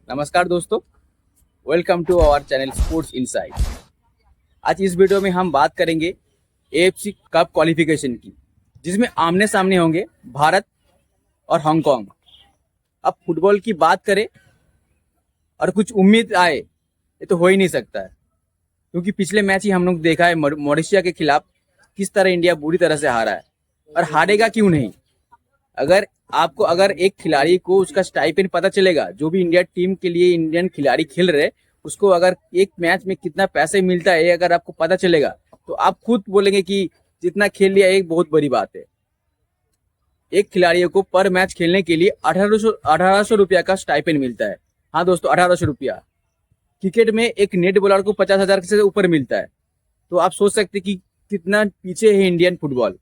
नमस्कार दोस्तों, welcome to our channel sports insight. आज इस वीडियो में हम बात करेंगे एएफसी कप क्वालिफिकेशन की, जिसमें आमने सामने होंगे भारत और हांगकांग। अब फुटबॉल की बात करें और कुछ उम्मीद आए, ये तो हो ही नहीं सकता है, क्योंकि पिछले मैच ही हम लोग देखा है मॉरिशिया के खिलाफ किस तरह इंडिया बुरी तरह से हारा है, और हारेगा क्यों नहीं। अगर एक खिलाड़ी को उसका स्टाइपेंड पता चलेगा, जो भी इंडिया टीम के लिए इंडियन खिलाड़ी खेल रहे, उसको अगर एक मैच में कितना पैसे मिलता है अगर आपको पता चलेगा, तो आप खुद बोलेंगे कि जितना खेल लिया एक बहुत बड़ी बात है। एक खिलाड़ी को पर मैच खेलने के लिए 1800 रुपया का स्टाइपेंड मिलता है। हाँ दोस्तों, 1800 रुपया। क्रिकेट में एक नेट बॉलर को 50,000 से ऊपर मिलता है। तो आप सोच सकते कि कितना पीछे है इंडियन फुटबॉल।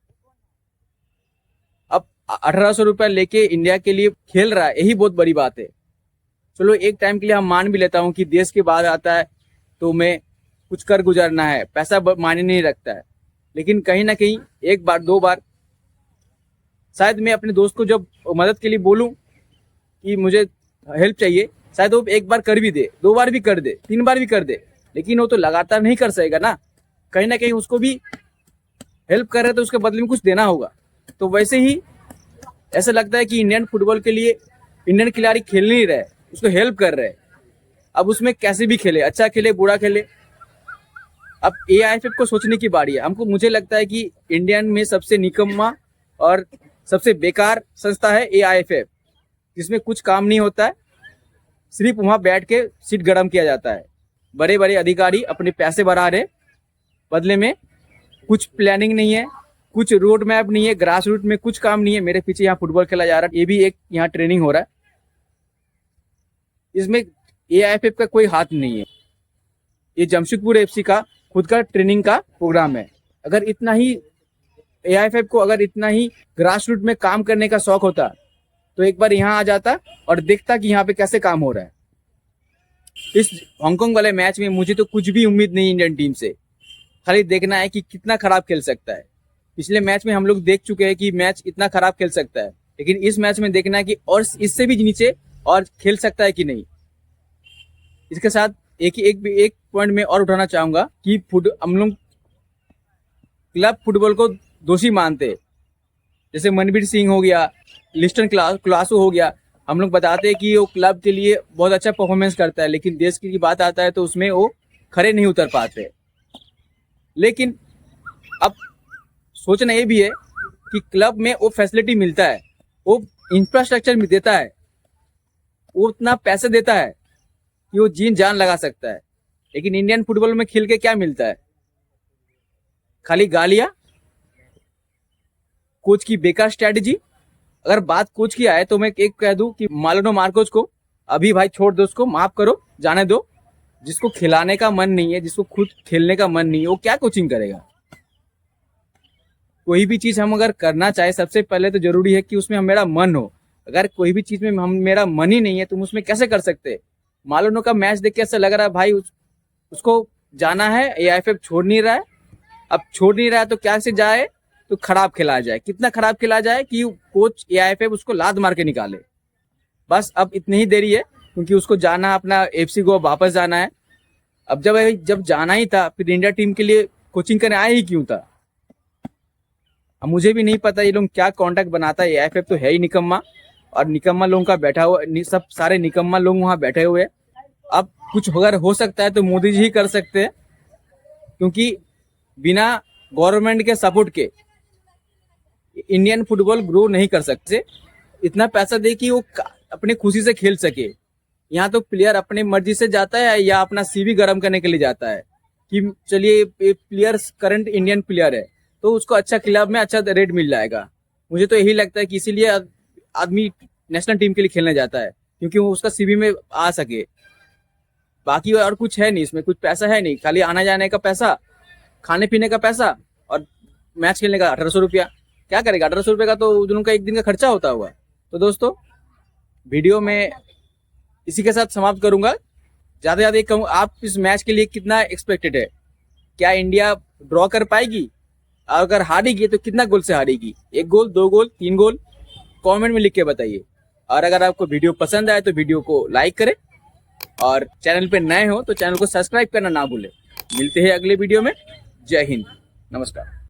अब 1800 रुपया लेके इंडिया के लिए खेल रहा है, यही बहुत बड़ी बात है। चलो एक टाइम के लिए हम मान भी लेता हूँ कि देश के बाद आता है तो मैं कुछ कर गुजरना है, पैसा मायने नहीं रखता है। लेकिन कहीं ना कहीं एक बार दो बार शायद मैं अपने दोस्त को जब मदद के लिए बोलूं कि मुझे हेल्प चाहिए, शायद वो एक बार कर भी दे, दो बार भी कर दे, तीन बार भी कर दे, लेकिन वो तो लगातार नहीं कर सकेगा ना। कहीं ना कहीं उसको भी हेल्प कर रहे तो उसके बदले में कुछ देना होगा। तो वैसे ही ऐसा लगता है कि इंडियन फुटबॉल के लिए इंडियन खिलाड़ी खेल नहीं रहे, उसको हेल्प कर रहे। अब उसमें कैसे भी खेले, अच्छा खेले बुरा खेले, अब एआईएफएफ को सोचने की बारी है। मुझे लगता है कि इंडियन में सबसे निकम्मा और सबसे बेकार संस्था है एआईएफएफ, जिसमें कुछ काम नहीं होता है, सिर्फ वहां बैठ के सीट गर्म किया जाता है। बड़े बड़े अधिकारी अपने पैसे बढ़ा रहे, बदले में कुछ प्लानिंग नहीं है, कुछ रोड मैप नहीं है, ग्रास रूट में कुछ काम नहीं है। मेरे पीछे यहाँ फुटबॉल खेला जा रहा है, ये भी एक यहाँ ट्रेनिंग हो रहा है, इसमें एआईएफएफ का कोई हाथ नहीं है। ये जमशेदपुर एफसी का खुद का ट्रेनिंग का प्रोग्राम है। अगर इतना ही एआईएफएफ को अगर इतना ही ग्रास रूट में काम करने का शौक होता तो एक बार यहाँ आ जाता और देखता कि यहाँ पे कैसे काम हो रहा है। इस हांगकांग वाले मैच में मुझे तो कुछ भी उम्मीद नहीं इंडियन टीम से, खाली देखना है कि कितना खराब खेल सकता है। पिछले मैच में हम लोग देख चुके हैं कि मैच इतना खराब खेल सकता है, लेकिन इस मैच में देखना है कि और इससे भी नीचे और खेल सकता है कि नहीं। इसके साथ एक पॉइंट में और उठाना चाहूंगा कि हम लोग क्लब फुटबॉल को दोषी मानते, जैसे मनवीर सिंह हो गया, लिस्टन क्लासो हो गया। हम लोग बताते हैं कि वो क्लब के लिए बहुत अच्छा परफॉर्मेंस करता है, लेकिन देश की बात आता है तो उसमें वो खड़े नहीं उतर पाते। लेकिन अब सोचना ये भी है कि क्लब में वो फैसिलिटी मिलता है, वो इंफ्रास्ट्रक्चर में देता है, वो उतना पैसे देता है कि वो जीन जान लगा सकता है। लेकिन इंडियन फुटबॉल में खेल के क्या मिलता है? खाली गालियां, कोच की बेकार स्ट्रेटजी। अगर बात कोच की आए तो मैं एक कह दूं कि मालिनो मार्कोस को अभी भाई छोड़ दो, उसको माफ करो, जाने दो। जिसको खिलाने का मन नहीं है, जिसको खुद खेलने का मन नहीं है, वो क्या कोचिंग करेगा? कोई भी चीज हम अगर करना चाहे, सबसे पहले तो जरूरी है कि उसमें मेरा मन हो। अगर कोई भी चीज में मेरा मन ही नहीं है, तुम उसमें कैसे कर सकते? मालिनो का मैच देख के ऐसा लग रहा है भाई उसको जाना है, एआईएफएफ छोड़ नहीं रहा है। अब छोड़ नहीं रहा है तो क्या से जाए, तो खराब खिला जाए, कितना खराब खिला जाए कि कोच एआईएफएफ उसको लात मार के निकाले। बस अब इतनी ही देरी है, क्योंकि उसको जाना अपना एफसी को वापस जाना है। अब जब जाना ही था, फिर इंडिया टीम के लिए कोचिंग करने आया ही क्यों था? अब मुझे भी नहीं पता ये लोग क्या कॉन्टैक्ट बनाता है। एआईएफएफ तो है ही निकम्मा, और निकम्मा लोगों का बैठा हुआ, सब सारे निकम्मा लोग वहां बैठे हुए हैं। अब कुछ अगर हो सकता है तो मोदी जी ही कर सकते हैं, क्योंकि बिना गवर्नमेंट के सपोर्ट के इंडियन फुटबॉल ग्रो नहीं कर सकते। इतना पैसा दे कि वो अपने खुशी से खेल सके। यहाँ तो प्लेयर अपने मर्जी से जाता है या अपना सीवी गर्म करने के लिए जाता है कि चलिए प्लेयर करंट इंडियन प्लेयर है तो उसको अच्छा क्लब में अच्छा रेट मिल जाएगा। मुझे तो यही लगता है कि इसीलिए आदमी नेशनल टीम के लिए खेलने जाता है, क्योंकि वो उसका सीवी में आ सके। बाकी और कुछ है नहीं, इसमें कुछ पैसा है नहीं, खाली आना जाने का पैसा, खाने पीने का पैसा, और मैच खेलने का 1800 रुपया। क्या करेगा 1800 रुपये का? तो उनका एक दिन का खर्चा होता हुआ। तो दोस्तों, वीडियो में इसी के साथ समाप्त करूंगा। ज्यादा ज्यादा कहूँ, आप इस मैच के लिए कितना एक्सपेक्टेड है? क्या इंडिया ड्रॉ कर पाएगी? और अगर हारेगी तो कितना गोल से हारेगी? 1 गोल, 2 गोल, 3 गोल? कमेंट में लिख के बताइए। और अगर आपको वीडियो पसंद आए तो वीडियो को लाइक करें, और चैनल पे नए हो तो चैनल को सब्सक्राइब करना ना भूले। मिलते हैं अगले वीडियो में। जय हिंद, नमस्कार।